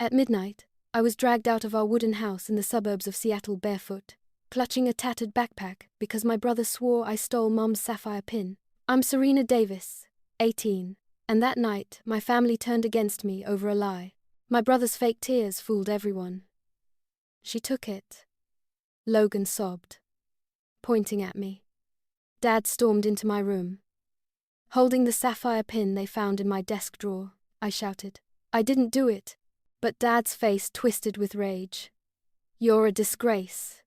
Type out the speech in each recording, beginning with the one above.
At midnight, I was dragged out of our wooden house in the suburbs of Seattle barefoot, clutching a tattered backpack because my brother swore I stole Mom's sapphire pin. I'm Serena Davis, 18, and that night my family turned against me over a lie. My brother's fake tears fooled everyone. She took it. Logan sobbed, pointing at me. Dad stormed into my room. Holding the sapphire pin they found in my desk drawer, I shouted, "I didn't do it." But Dad's face twisted with rage. "You're a disgrace,"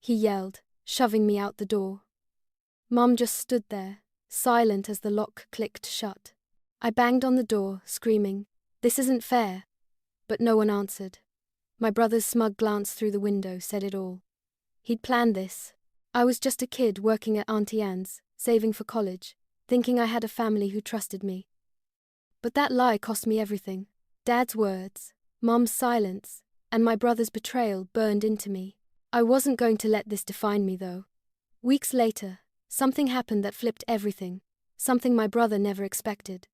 he yelled, shoving me out the door. Mom just stood there, silent as the lock clicked shut. I banged on the door, screaming, "This isn't fair." But no one answered. My brother's smug glance through the window said it all. He'd planned this. I was just a kid working at Auntie Anne's, saving for college, thinking I had a family who trusted me. But that lie cost me everything. Dad's words, Mom's silence, and my brother's betrayal burned into me. I wasn't going to let this define me, though. Weeks later, something happened that flipped everything, something my brother never expected.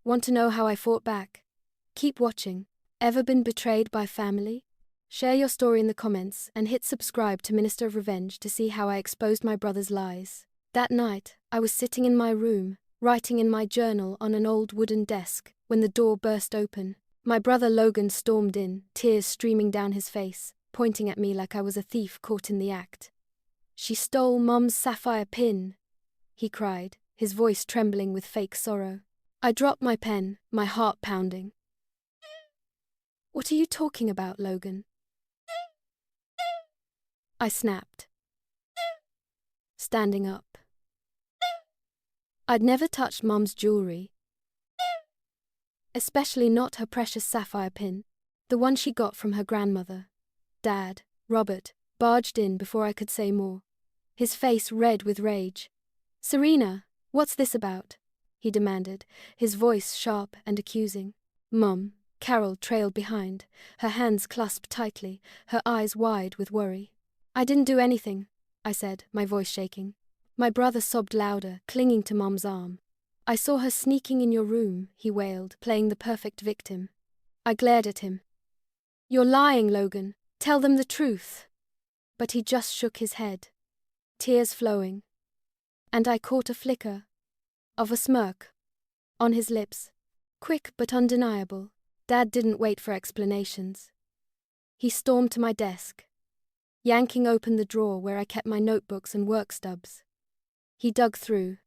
Want to know how I fought back? Keep watching. Ever been betrayed by family? Share your story in the comments and hit subscribe to Minister of Revenge to see how I exposed my brother's lies. That night, I was sitting in my room, writing in my journal on an old wooden desk, when the door burst open. My brother Logan stormed in, tears streaming down his face, pointing at me like I was a thief caught in the act. "She stole Mom's sapphire pin," he cried, his voice trembling with fake sorrow. I dropped my pen, my heart pounding. "What are you talking about, Logan?" I snapped, standing up. I'd never touched Mom's jewelry, especially not her precious sapphire pin, the one she got from her grandmother. Dad, Robert, barged in before I could say more, his face red with rage. "Serena, what's this about?" he demanded, his voice sharp and accusing. Mom, Carol, trailed behind, her hands clasped tightly, her eyes wide with worry. "I didn't do anything," I said, my voice shaking. My brother sobbed louder, clinging to Mom's arm. "I saw her sneaking in your room," he wailed, playing the perfect victim. I glared at him. "You're lying, Logan. Tell them the truth." But he just shook his head, tears flowing. And I caught a flicker of a smirk on his lips, quick but undeniable. Dad didn't wait for explanations. He stormed to my desk, yanking open the drawer where I kept my notebooks and work stubs. He dug through,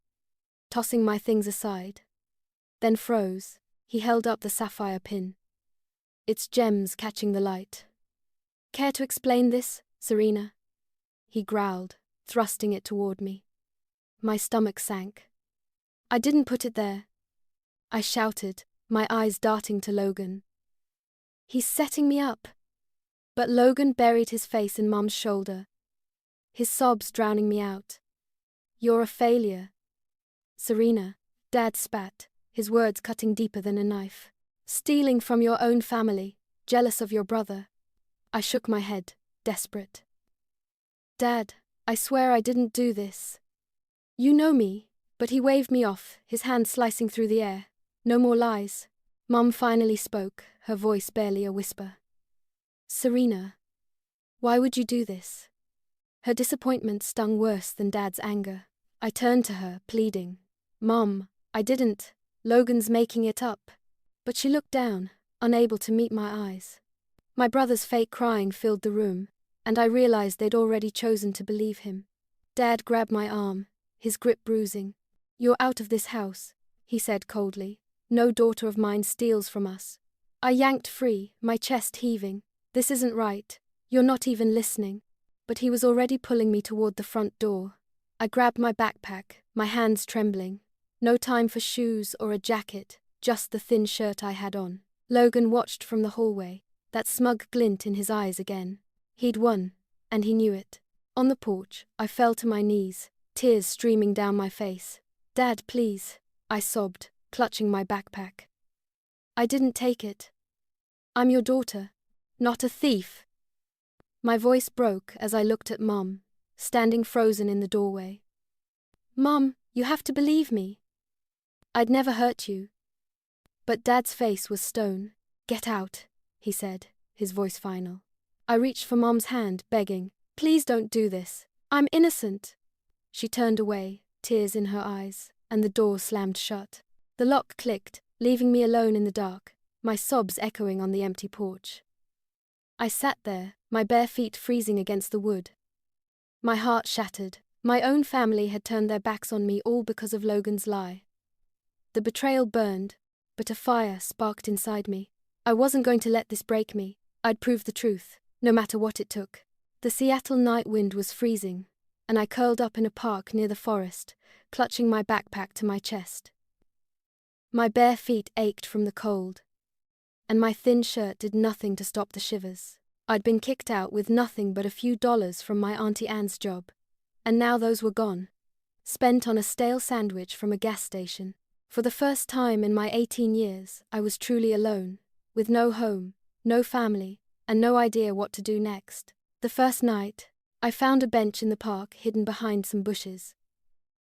tossing my things aside, then froze. He held up the sapphire pin, its gems catching the light. "Care to explain this, Serena?" he growled, thrusting it toward me. My stomach sank. "I didn't put it there," I shouted, my eyes darting to Logan. "He's setting me up." But Logan buried his face in Mom's shoulder, his sobs drowning me out. "You're a failure, Serena," Dad spat, his words cutting deeper than a knife. "Stealing from your own family, jealous of your brother." I shook my head, desperate. "Dad, I swear I didn't do this. You know me." But he waved me off, his hand slicing through the air. "No more lies." Mom finally spoke, her voice barely a whisper. "Serena, why would you do this?" Her disappointment stung worse than Dad's anger. I turned to her, pleading. "Mom, I didn't. Logan's making it up." But she looked down, unable to meet my eyes. My brother's fake crying filled the room, and I realized they'd already chosen to believe him. Dad grabbed my arm, his grip bruising. "You're out of this house," he said coldly. "No daughter of mine steals from us." I yanked free, my chest heaving. "This isn't right. You're not even listening." But he was already pulling me toward the front door. I grabbed my backpack, my hands trembling. No time for shoes or a jacket, just the thin shirt I had on. Logan watched from the hallway, that smug glint in his eyes again. He'd won, and he knew it. On the porch, I fell to my knees, tears streaming down my face. "Dad, please," I sobbed, clutching my backpack. "I didn't take it. I'm your daughter, not a thief." My voice broke as I looked at Mom, standing frozen in the doorway. "Mom, you have to believe me. I'd never hurt you." But Dad's face was stone. "Get out," he said, his voice final. I reached for Mom's hand, begging, "Please don't do this. I'm innocent." She turned away, tears in her eyes, and the door slammed shut. The lock clicked, leaving me alone in the dark, my sobs echoing on the empty porch. I sat there, my bare feet freezing against the wood. My heart shattered. My own family had turned their backs on me all because of Logan's lie. The betrayal burned, but a fire sparked inside me. I wasn't going to let this break me. I'd prove the truth, no matter what it took. The Seattle night wind was freezing, and I curled up in a park near the forest, clutching my backpack to my chest. My bare feet ached from the cold, and my thin shirt did nothing to stop the shivers. I'd been kicked out with nothing but a few dollars from my Auntie Anne's job, and now those were gone, spent on a stale sandwich from a gas station. For the first time in my 18 years, I was truly alone, with no home, no family, and no idea what to do next. The first night, I found a bench in the park hidden behind some bushes.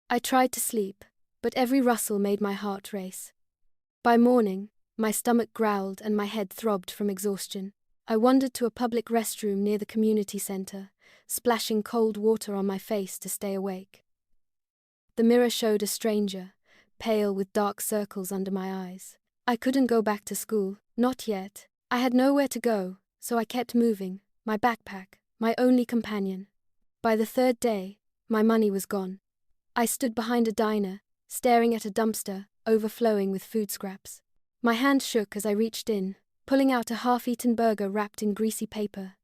I tried to sleep, but every rustle made my heart race. By morning, my stomach growled and my head throbbed from exhaustion. I wandered to a public restroom near the community center, splashing cold water on my face to stay awake. The mirror showed a stranger, pale with dark circles under my eyes. I couldn't go back to school, not yet. I had nowhere to go, so I kept moving, my backpack, my only companion. By the third day, my money was gone. I stood behind a diner, staring at a dumpster, overflowing with food scraps. My hand shook as I reached in, pulling out a half-eaten burger wrapped in greasy paper.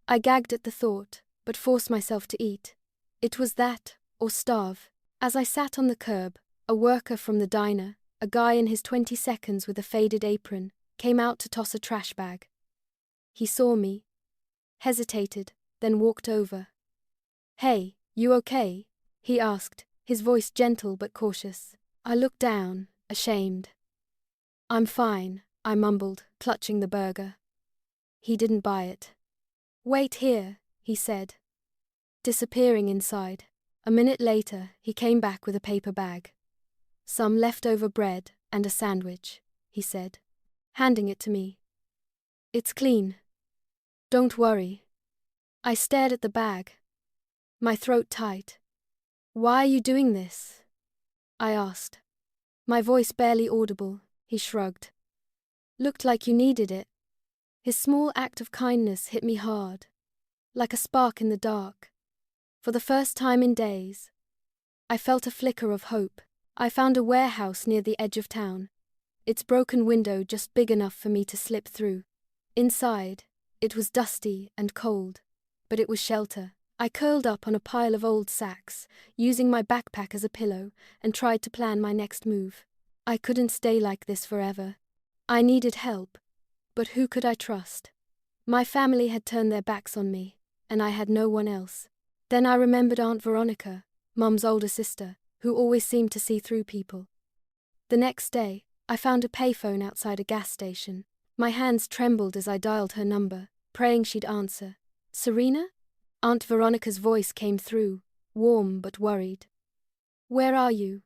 I gagged at the thought, but forced myself to eat. It was that, or starve. As I sat on the curb, a worker from the diner, a guy in his 20s with a faded apron, came out to toss a trash bag. He saw me, hesitated, then walked over. "Hey, you okay?" he asked, his voice gentle but cautious. I looked down, ashamed. "I'm fine," I mumbled, clutching the burger. He didn't buy it. "Wait here," he said, disappearing inside. A minute later, he came back with a paper bag. "Some leftover bread and a sandwich," he said, handing it to me. "It's clean. Don't worry." I stared at the bag, my throat tight. "Why are you doing this?" I asked. My voice barely audible, he shrugged. "Looked like you needed it." His small act of kindness hit me hard, like a spark in the dark. For the first time in days, I felt a flicker of hope. I found a warehouse near the edge of town, its broken window just big enough for me to slip through. Inside, it was dusty and cold, but it was shelter. I curled up on a pile of old sacks, using my backpack as a pillow, and tried to plan my next move. I couldn't stay like this forever. I needed help, but who could I trust? My family had turned their backs on me, and I had no one else. Then I remembered Aunt Veronica, Mum's older sister, who always seemed to see through people. The next day, I found a payphone outside a gas station. My hands trembled as I dialed her number, praying she'd answer. "Serena?" Aunt Veronica's voice came through, warm but worried. "Where are you?"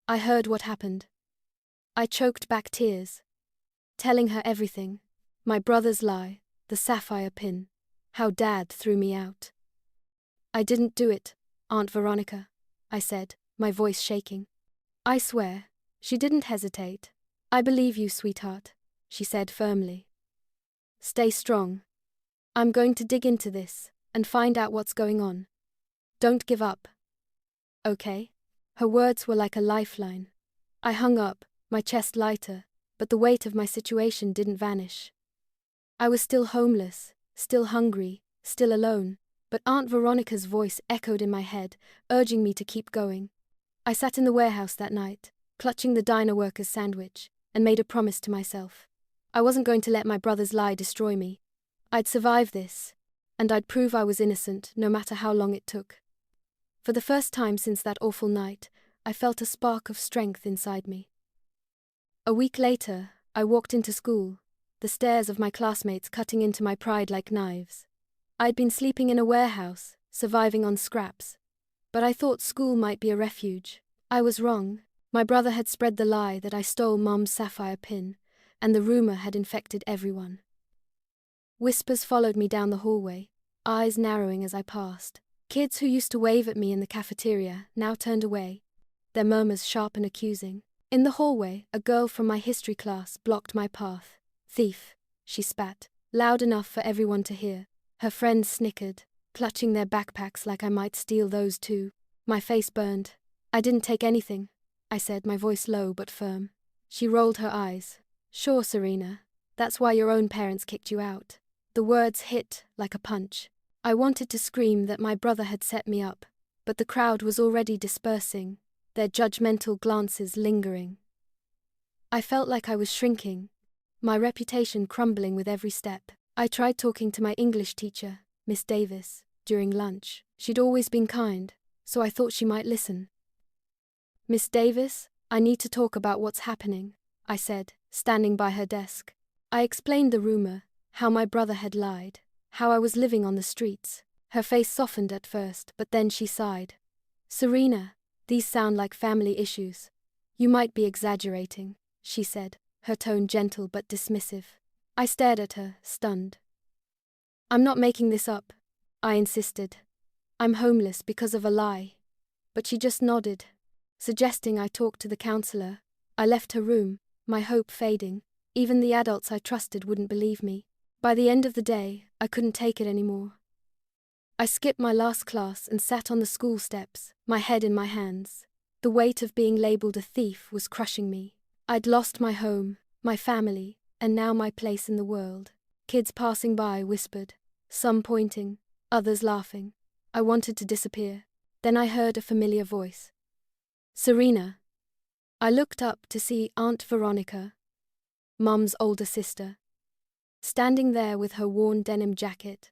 I heard what happened. I choked back tears, telling her everything. My brother's lie, the sapphire pin, how Dad threw me out. "I didn't do it, Aunt Veronica," I said, my voice shaking. "I swear." She didn't hesitate. "I believe you, sweetheart," she said firmly. "Stay strong. I'm going to dig into this and find out what's going on. Don't give up. Okay?" Her words were like a lifeline. I hung up, my chest lighter, but the weight of my situation didn't vanish. I was still homeless, still hungry, still alone, but Aunt Veronica's voice echoed in my head, urging me to keep going. I sat in the warehouse that night, clutching the diner worker's sandwich, and made a promise to myself. I wasn't going to let my brother's lie destroy me. I'd survive this, and I'd prove I was innocent no matter how long it took. For the first time since that awful night, I felt a spark of strength inside me. A week later, I walked into school, the stares of my classmates cutting into my pride like knives. I'd been sleeping in a warehouse, surviving on scraps, but I thought school might be a refuge. I was wrong. My brother had spread the lie that I stole Mom's sapphire pin, and the rumor had infected everyone. Whispers followed me down the hallway, eyes narrowing as I passed. Kids who used to wave at me in the cafeteria now turned away, their murmurs sharp and accusing. In the hallway, a girl from my history class blocked my path. "Thief," she spat, loud enough for everyone to hear. Her friends snickered, clutching their backpacks like I might steal those too. My face burned. "I didn't take anything," I said, my voice low but firm. She rolled her eyes. "Sure, Serena. That's why your own parents kicked you out." The words hit like a punch. I wanted to scream that my brother had set me up, but the crowd was already dispersing, their judgmental glances lingering. I felt like I was shrinking, my reputation crumbling with every step. I tried talking to my English teacher, Miss Davis, during lunch. She'd always been kind, so I thought she might listen. "Miss Davis, I need to talk about what's happening," I said, standing by her desk. I explained the rumor, how my brother had lied, how I was living on the streets. Her face softened at first, but then she sighed. "Serena, these sound like family issues. You might be exaggerating," she said, her tone gentle but dismissive. I stared at her, stunned. "I'm not making this up," I insisted. "I'm homeless because of a lie." But she just nodded, suggesting I talk to the counselor. I left her room, my hope fading. Even the adults I trusted wouldn't believe me. By the end of the day, I couldn't take it anymore. I skipped my last class and sat on the school steps, my head in my hands. The weight of being labeled a thief was crushing me. I'd lost my home, my family, and now my place in the world. Kids passing by whispered, some pointing, others laughing. I wanted to disappear. Then I heard a familiar voice. "Serena." I looked up to see Aunt Veronica, Mum's older sister, standing there with her worn denim jacket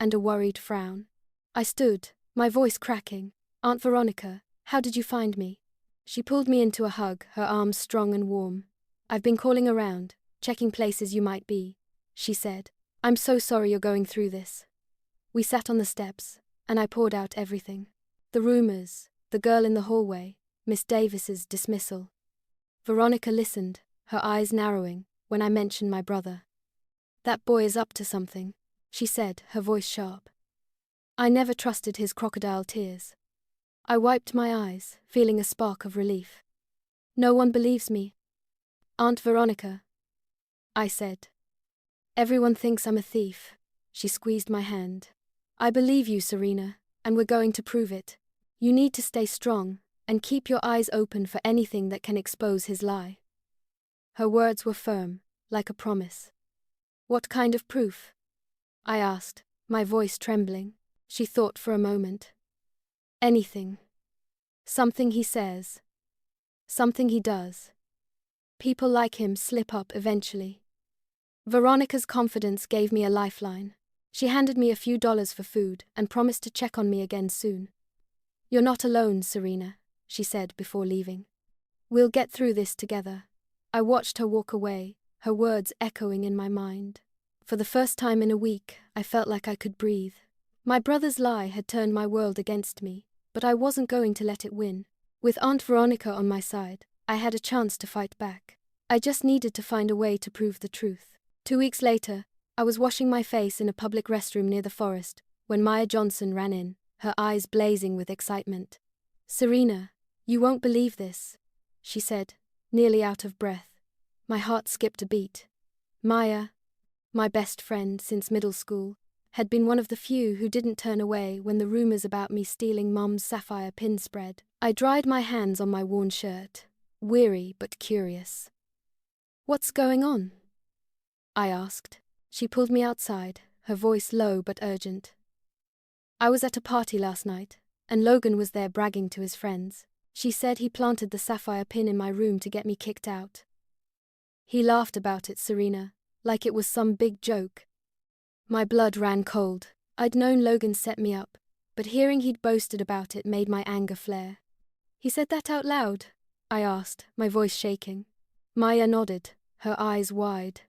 and a worried frown. I stood, my voice cracking. "Aunt Veronica, how did you find me?" She pulled me into a hug, her arms strong and warm. "I've been calling around, checking places you might be," she said. "I'm so sorry you're going through this." We sat on the steps, and I poured out everything. The rumors, the girl in the hallway, Miss Davis's dismissal. Veronica listened, her eyes narrowing, when I mentioned my brother. "That boy is up to something," she said, her voice sharp. I never trusted his crocodile tears. I wiped my eyes, feeling a spark of relief. "No one believes me." "Aunt Veronica," I said. "Everyone thinks I'm a thief." She squeezed my hand. "I believe you, Serena, and we're going to prove it. You need to stay strong and keep your eyes open for anything that can expose his lie." Her words were firm, like a promise. "What kind of proof?" I asked, my voice trembling. She thought for a moment. "Anything. Something he says. Something he does. People like him slip up eventually." Veronica's confidence gave me a lifeline. She handed me a few dollars for food and promised to check on me again soon. "You're not alone, Serena," she said before leaving. "We'll get through this together." I watched her walk away, her words echoing in my mind. For the first time in a week, I felt like I could breathe. My brother's lie had turned my world against me, but I wasn't going to let it win. With Aunt Veronica on my side, I had a chance to fight back. I just needed to find a way to prove the truth. 2 weeks later, I was washing my face in a public restroom near the forest when Maya Johnson ran in, her eyes blazing with excitement. "Serena, you won't believe this," she said, nearly out of breath. My heart skipped a beat. Maya, my best friend since middle school, had been one of the few who didn't turn away when the rumors about me stealing Mom's sapphire pin spread. I dried my hands on my worn shirt, weary but curious. "What's going on?" I asked. She pulled me outside, her voice low but urgent. "I was at a party last night, and Logan was there bragging to his friends. She said he planted the sapphire pin in my room to get me kicked out. He laughed about it, Serena, like it was some big joke." My blood ran cold. I'd known Logan set me up, but hearing he'd boasted about it made my anger flare. "He said that out loud?" I asked, my voice shaking. Maya nodded, her eyes wide.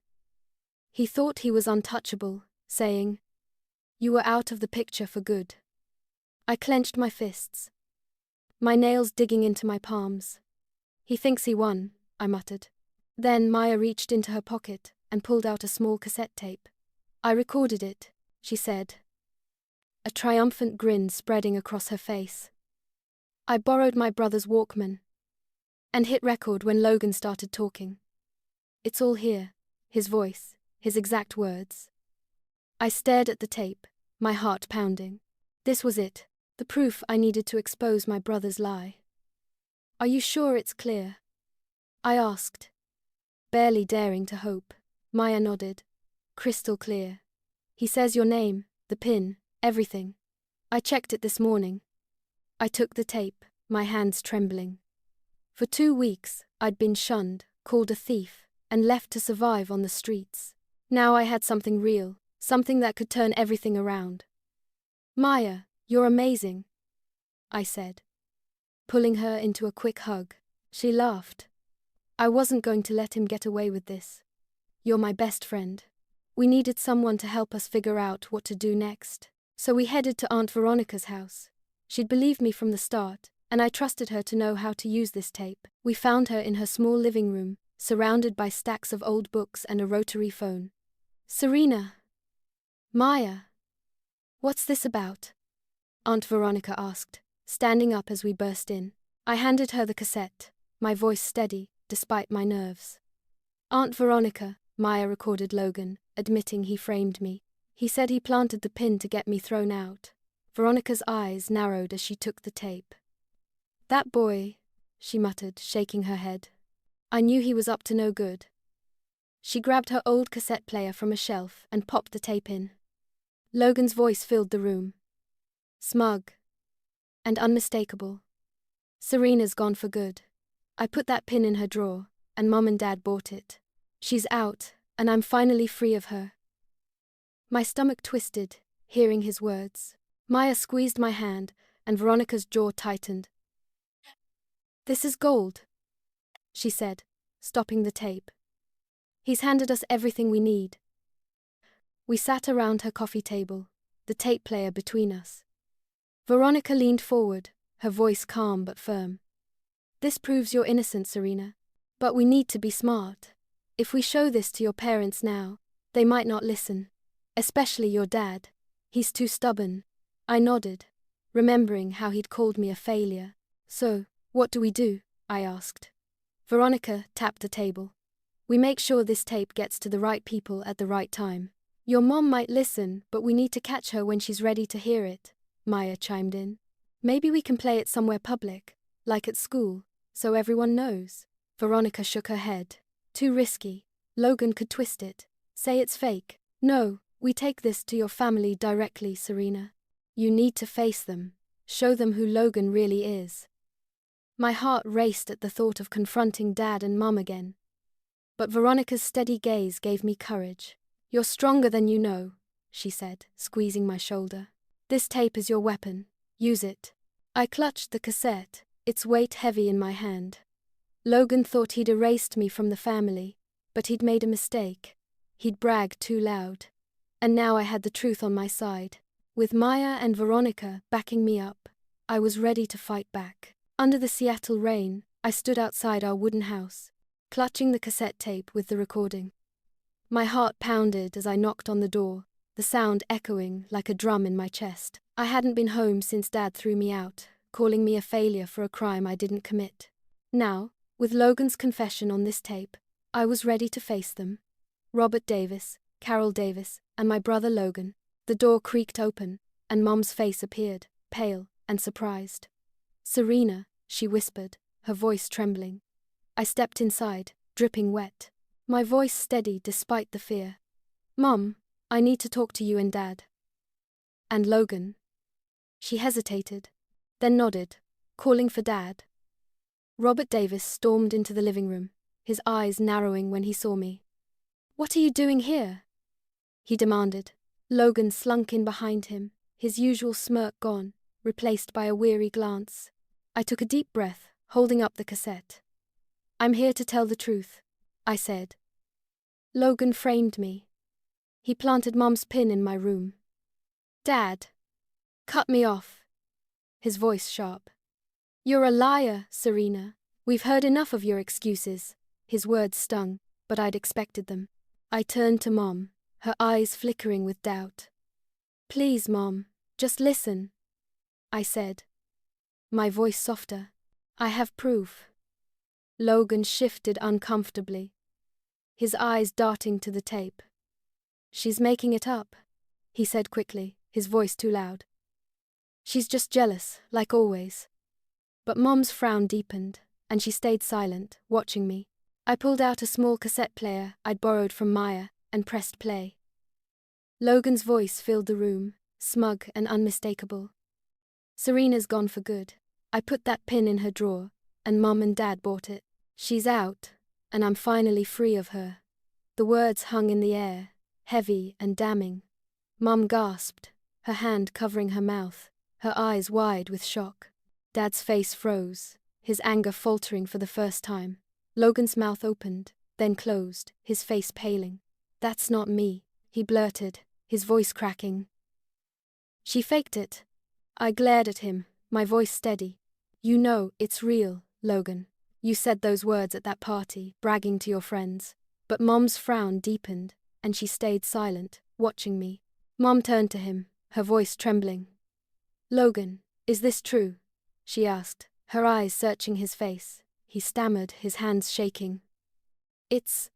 "He thought he was untouchable, saying, 'You were out of the picture for good.'" I clenched my fists, my nails digging into my palms. "He thinks he won," I muttered. Then Maya reached into her pocket and pulled out a small cassette tape. I recorded it, she said, a triumphant grin spreading across her face. I borrowed my brother's Walkman and hit record when Logan started talking. It's all here, his voice, his exact words. I stared at the tape, my heart pounding. This was it, the proof I needed to expose my brother's lie. Are you sure it's clear? I asked, barely daring to hope. Maya nodded. Crystal clear. He says your name, the PIN, everything. I checked it this morning. I took the tape, my hands trembling. For 2 weeks, I'd been shunned, called a thief, and left to survive on the streets. Now I had something real, something that could turn everything around. Maya, you're amazing, I said, pulling her into a quick hug. She laughed. I wasn't going to let him get away with this. You're my best friend. We needed someone to help us figure out what to do next. So we headed to Aunt Veronica's house. She'd believed me from the start, and I trusted her to know how to use this tape. We found her in her small living room, surrounded by stacks of old books and a rotary phone. Serena. Maya. What's this about? Aunt Veronica asked, standing up as we burst in. I handed her the cassette, my voice steady, despite my nerves. Aunt Veronica, Maya recorded Logan, admitting he framed me. He said he planted the PIN to get me thrown out. Veronica's eyes narrowed as she took the tape. That boy, she muttered, shaking her head. I knew he was up to no good. She grabbed her old cassette player from a shelf and popped the tape in. Logan's voice filled the room. Smug and unmistakable. Serena's gone for good. I put that PIN in her drawer, and Mom and Dad bought it. She's out, and I'm finally free of her. My stomach twisted, hearing his words. Maya squeezed my hand, and Veronica's jaw tightened. This is gold, she said, stopping the tape. He's handed us everything we need. We sat around her coffee table, the tape player between us. Veronica leaned forward, her voice calm but firm. This proves your innocence, Serena. But we need to be smart. If we show this to your parents now, they might not listen. Especially your dad. He's too stubborn. I nodded, remembering how he'd called me a failure. So, what do we do? I asked. Veronica tapped the table. We make sure this tape gets to the right people at the right time. Your mom might listen, but we need to catch her when she's ready to hear it, Maya chimed in. Maybe we can play it somewhere public, like at school, so everyone knows. Veronica shook her head. Too risky. Logan could twist it. Say it's fake. No, we take this to your family directly, Serena. You need to face them. Show them who Logan really is. My heart raced at the thought of confronting Dad and Mom again. But Veronica's steady gaze gave me courage. You're stronger than you know, she said, squeezing my shoulder. This tape is your weapon. Use it. I clutched the cassette, its weight heavy in my hand. Logan thought he'd erased me from the family, but he'd made a mistake. He'd bragged too loud. And now I had the truth on my side. With Maya and Veronica backing me up, I was ready to fight back. Under the Seattle rain, I stood outside our wooden house, clutching the cassette tape with the recording. My heart pounded as I knocked on the door, the sound echoing like a drum in my chest. I hadn't been home since Dad threw me out, calling me a failure for a crime I didn't commit. Now, with Logan's confession on this tape, I was ready to face them. Robert Davis, Carol Davis, and my brother Logan. The door creaked open, and Mom's face appeared, pale and surprised. Serena, she whispered, her voice trembling. I stepped inside, dripping wet, my voice steady despite the fear. Mom, I need to talk to you and Dad. And Logan. She hesitated, then nodded, calling for Dad. Robert Davis stormed into the living room, his eyes narrowing when he saw me. What are you doing here? He demanded. Logan slunk in behind him, his usual smirk gone, replaced by a weary glance. I took a deep breath, holding up the cassette. I'm here to tell the truth, I said. Logan framed me. He planted Mom's PIN in my room. Dad. Cut me off. His voice sharp. You're a liar, Serena. We've heard enough of your excuses. His words stung, but I'd expected them. I turned to Mom, her eyes flickering with doubt. "Please, Mom, just listen," I said, my voice softer. "I have proof." Logan shifted uncomfortably, his eyes darting to the tape. "She's making it up," he said quickly, his voice too loud. "She's just jealous, like always." But Mom's frown deepened, and she stayed silent, watching me. I pulled out a small cassette player I'd borrowed from Maya and pressed play. Logan's voice filled the room, smug and unmistakable. "Serena's gone for good. I put that pin in her drawer, and Mom and Dad bought it. She's out, and I'm finally free of her." The words hung in the air, heavy and damning. Mom gasped, her hand covering her mouth, her eyes wide with shock. Dad's face froze, his anger faltering for the first time. Logan's mouth opened, then closed, his face paling. "That's not me," he blurted, his voice cracking. "She faked it." I glared at him, my voice steady. "You know it's real, Logan. You said those words at that party, bragging to your friends." But Mom's frown deepened, and she stayed silent, watching me. Mom turned to him, her voice trembling. "Logan, is this true?" she asked, her eyes searching his face. He stammered, his hands shaking. It's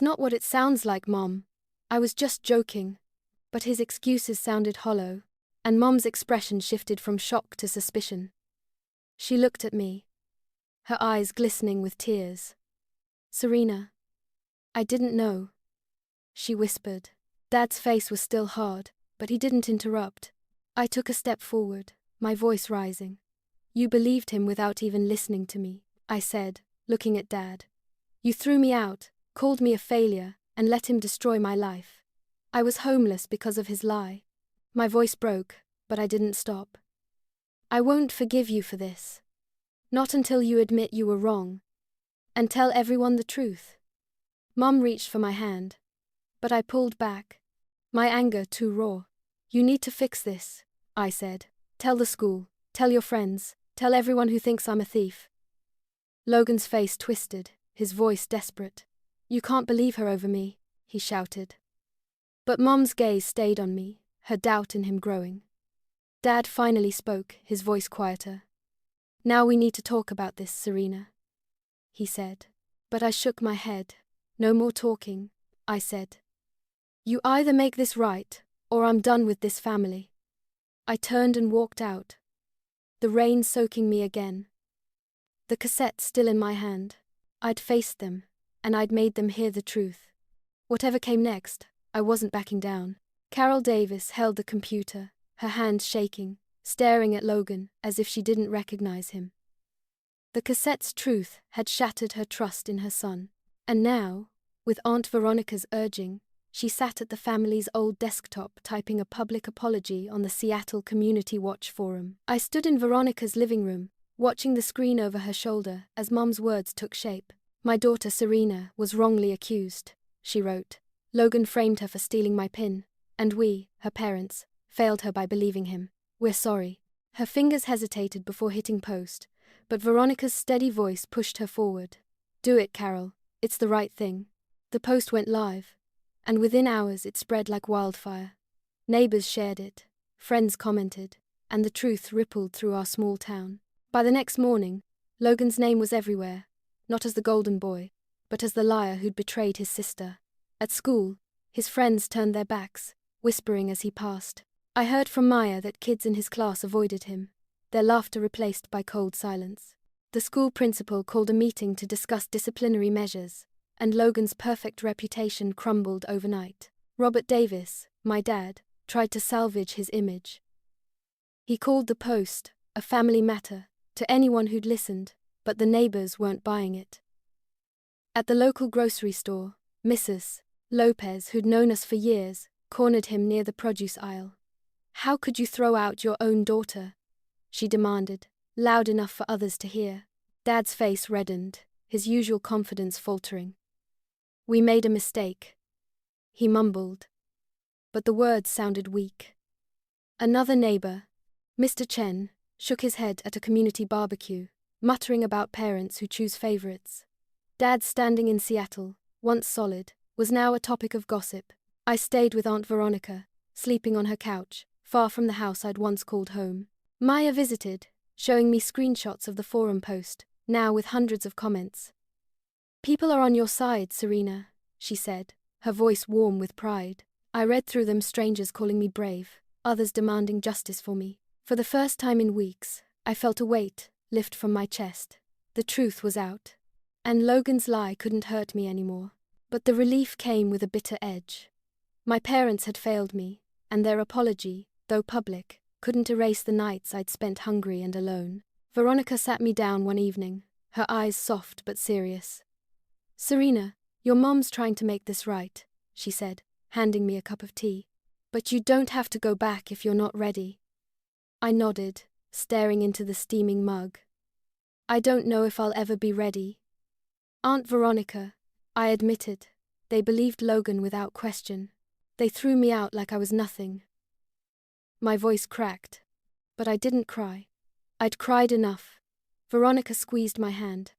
not what it sounds like, Mom. I was just joking." But his excuses sounded hollow, and Mom's expression shifted from shock to suspicion. She looked at me, her eyes glistening with tears. "Serena, I didn't know," she whispered. Dad's face was still hard, but he didn't interrupt. I took a step forward, my voice rising. "You believed him without even listening to me," I said, looking at Dad. "You threw me out, called me a failure, and let him destroy my life. I was homeless because of his lie." My voice broke, but I didn't stop. "I won't forgive you for this. Not until you admit you were wrong. And tell everyone the truth." Mom reached for my hand, but I pulled back, my anger too raw. "You need to fix this," I said. "Tell the school, tell your friends, tell everyone who thinks I'm a thief." Logan's face twisted, his voice desperate. "You can't believe her over me," he shouted. But Mom's gaze stayed on me, her doubt in him growing. Dad finally spoke, his voice quieter. "Now we need to talk about this, Serena," he said. But I shook my head. "No more talking," I said. "You either make this right, or I'm done with this family." I turned and walked out, the rain soaking me again. The cassette still in my hand. I'd faced them, and I'd made them hear the truth. Whatever came next, I wasn't backing down. Carol Davis held the computer, her hands shaking, staring at Logan as if she didn't recognize him. The cassette's truth had shattered her trust in her son. And now, with Aunt Veronica's urging, she sat at the family's old desktop typing a public apology on the Seattle Community Watch forum. I stood in Veronica's living room, watching the screen over her shoulder as Mom's words took shape. "My daughter Serena was wrongly accused," she wrote. "Logan framed her for stealing my pin, and we, her parents, failed her by believing him. We're sorry." Her fingers hesitated before hitting post, but Veronica's steady voice pushed her forward. "Do it, Carol. It's the right thing." The post went live, and within hours it spread like wildfire. Neighbors shared it, friends commented, and the truth rippled through our small town. By the next morning, Logan's name was everywhere, not as the golden boy, but as the liar who'd betrayed his sister. At school, his friends turned their backs, whispering as he passed. I heard from Maya that kids in his class avoided him, their laughter replaced by cold silence. The school principal called a meeting to discuss disciplinary measures, and Logan's perfect reputation crumbled overnight. Robert Davis, my dad, tried to salvage his image. He called the post a family matter to anyone who'd listened, but the neighbors weren't buying it. At the local grocery store, Mrs. Lopez, who'd known us for years, cornered him near the produce aisle. "How could you throw out your own daughter?" she demanded, loud enough for others to hear. Dad's face reddened, his usual confidence faltering. "We made a mistake," he mumbled, but the words sounded weak. Another neighbor, Mr. Chen, shook his head at a community barbecue, muttering about parents who choose favorites. Dad's standing in Seattle, once solid, was now a topic of gossip. I stayed with Aunt Veronica, sleeping on her couch, far from the house I'd once called home. Maya visited, showing me screenshots of the forum post, now with hundreds of comments. "People are on your side, Serena," she said, her voice warm with pride. I read through them, strangers calling me brave, others demanding justice for me. For the first time in weeks, I felt a weight lift from my chest. The truth was out. And Logan's lie couldn't hurt me anymore. But the relief came with a bitter edge. My parents had failed me, and their apology, though public, couldn't erase the nights I'd spent hungry and alone. Veronica sat me down one evening, her eyes soft but serious. "Serena, your mom's trying to make this right," she said, handing me a cup of tea. "But you don't have to go back if you're not ready." I nodded, staring into the steaming mug. "I don't know if I'll ever be ready." "Aunt Veronica," I admitted. They believed Logan without question. They threw me out like I was nothing. My voice cracked, but I didn't cry. I'd cried enough. Veronica squeezed my hand.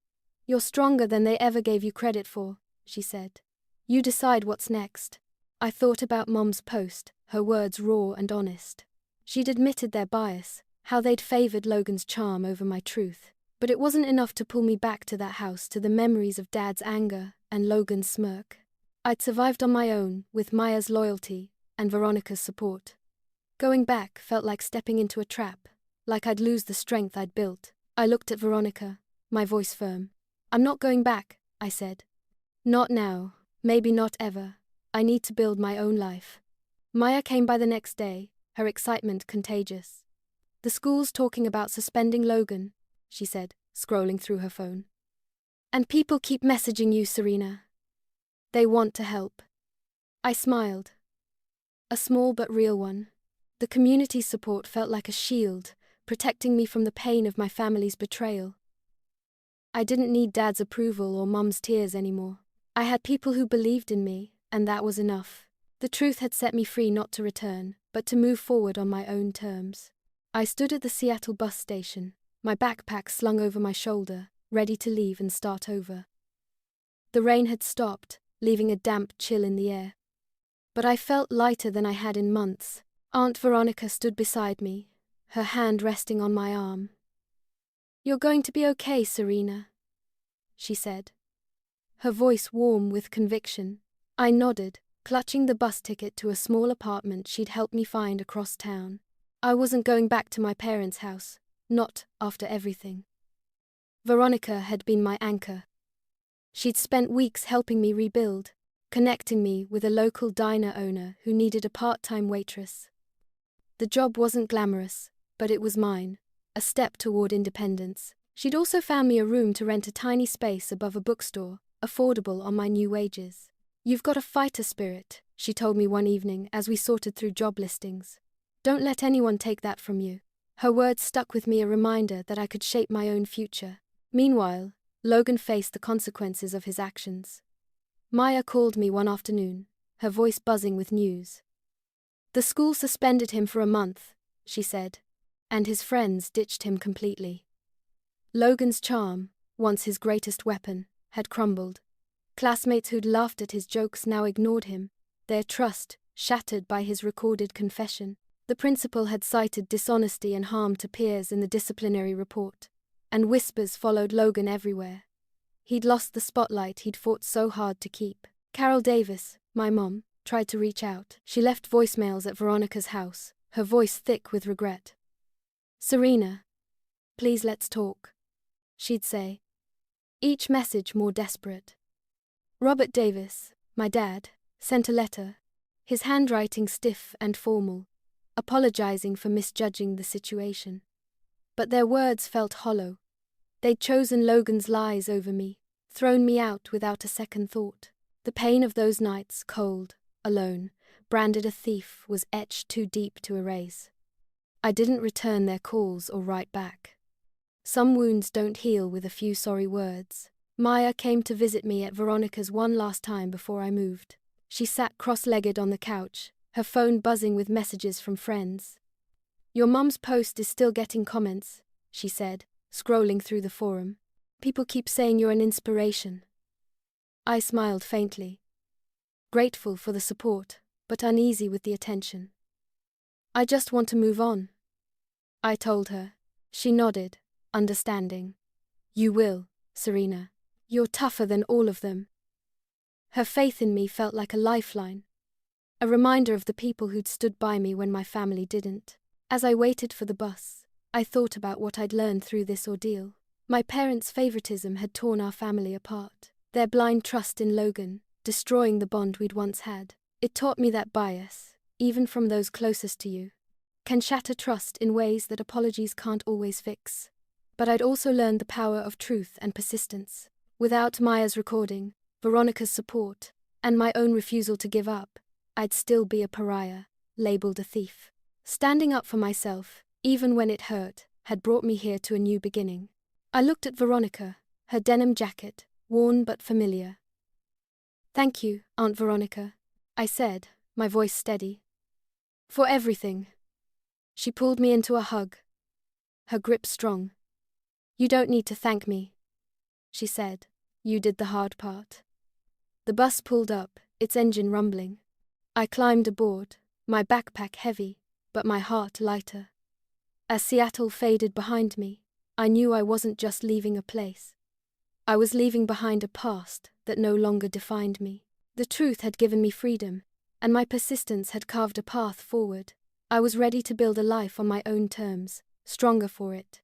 "You're stronger than they ever gave you credit for," she said. "You decide what's next." I thought about Mom's post, her words raw and honest. She'd admitted their bias, how they'd favored Logan's charm over my truth. But it wasn't enough to pull me back to that house, to the memories of Dad's anger and Logan's smirk. I'd survived on my own, with Maya's loyalty and Veronica's support. Going back felt like stepping into a trap, like I'd lose the strength I'd built. I looked at Veronica, my voice firm. "I'm not going back," I said. "Not now, maybe not ever. I need to build my own life." Maya came by the next day, her excitement contagious. "The school's talking about suspending Logan," she said, scrolling through her phone. "And people keep messaging you, Serena. They want to help." I smiled. A small but real one. The community's support felt like a shield, protecting me from the pain of my family's betrayal. I didn't need Dad's approval or Mum's tears anymore. I had people who believed in me, and that was enough. The truth had set me free, not to return, but to move forward on my own terms. I stood at the Seattle bus station, my backpack slung over my shoulder, ready to leave and start over. The rain had stopped, leaving a damp chill in the air. But I felt lighter than I had in months. Aunt Veronica stood beside me, her hand resting on my arm. "You're going to be okay, Serena," she said, her voice warm with conviction. I nodded, clutching the bus ticket to a small apartment she'd helped me find across town. I wasn't going back to my parents' house, not after everything. Veronica had been my anchor. She'd spent weeks helping me rebuild, connecting me with a local diner owner who needed a part-time waitress. The job wasn't glamorous, but it was mine, a step toward independence. She'd also found me a room to rent, a tiny space above a bookstore, affordable on my new wages. "You've got a fighter spirit," she told me one evening as we sorted through job listings. "Don't let anyone take that from you." Her words stuck with me, a reminder that I could shape my own future. Meanwhile, Logan faced the consequences of his actions. Maya called me one afternoon, her voice buzzing with news. "The school suspended him for a month," she said, "and his friends ditched him completely." Logan's charm, once his greatest weapon, had crumbled. Classmates who'd laughed at his jokes now ignored him, their trust shattered by his recorded confession. The principal had cited dishonesty and harm to peers in the disciplinary report, and whispers followed Logan everywhere. He'd lost the spotlight he'd fought so hard to keep. Carol Davis, my mom, tried to reach out. She left voicemails at Veronica's house, her voice thick with regret. "Serena, please let's talk," she'd say, each message more desperate. Robert Davis, my dad, sent a letter, his handwriting stiff and formal, apologizing for misjudging the situation. But their words felt hollow. They'd chosen Logan's lies over me, thrown me out without a second thought. The pain of those nights, cold, alone, branded a thief, was etched too deep to erase. I didn't return their calls or write back. Some wounds don't heal with a few sorry words. Maya came to visit me at Veronica's one last time before I moved. She sat cross-legged on the couch, her phone buzzing with messages from friends. "Your mum's post is still getting comments," she said, scrolling through the forum. "People keep saying you're an inspiration." I smiled faintly, grateful for the support, but uneasy with the attention. I just want to move on, I told her. She nodded, understanding. You will, Serena. You're tougher than all of them. Her faith in me felt like a lifeline, a reminder of the people who'd stood by me when my family didn't. As I waited for the bus, I thought about what I'd learned through this ordeal. My parents' favoritism had torn our family apart. Their blind trust in Logan, destroying the bond we'd once had. It taught me that bias, even from those closest to you, can shatter trust in ways that apologies can't always fix. But I'd also learned the power of truth and persistence. Without Maya's recording, Veronica's support, and my own refusal to give up, I'd still be a pariah, labeled a thief. Standing up for myself, even when it hurt, had brought me here to a new beginning. I looked at Veronica, her denim jacket, worn but familiar. Thank you, Aunt Veronica, I said, my voice steady. For everything. She pulled me into a hug, her grip strong. You don't need to thank me, she said. You did the hard part. The bus pulled up, its engine rumbling. I climbed aboard, my backpack heavy, but my heart lighter. As Seattle faded behind me, I knew I wasn't just leaving a place. I was leaving behind a past that no longer defined me. The truth had given me freedom, and my persistence had carved a path forward. I was ready to build a life on my own terms, stronger for it.